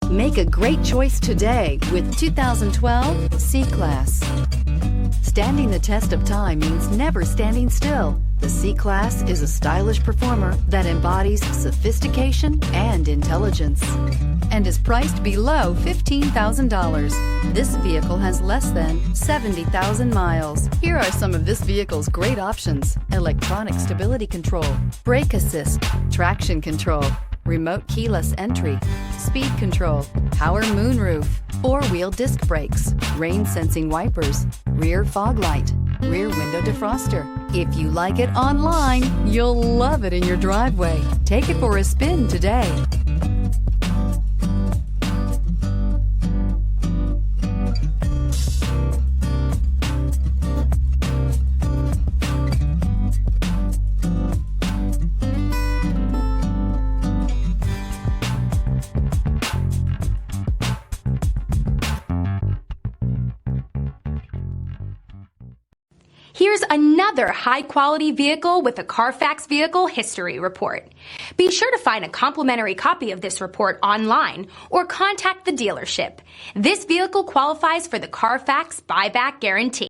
Make a great choice today with 2012 C-Class. Standing the test of time means never standing still. The C-Class is a stylish performer that embodies sophistication and intelligence and is priced below $15,000. This vehicle has less than 70,000 miles. Here are some of this vehicle's great options: electronic stability control, brake assist, traction control, remote keyless entry, speed control, power moonroof, four-wheel disc brakes, rain sensing wipers, rear fog light, rear window defroster. If you like it online, you'll love it in your driveway. Take it for a spin today. Here's another high-quality vehicle with a Carfax Vehicle History Report. Be sure to find a complimentary copy of this report online or contact the dealership. This vehicle qualifies for the Carfax Buyback Guarantee.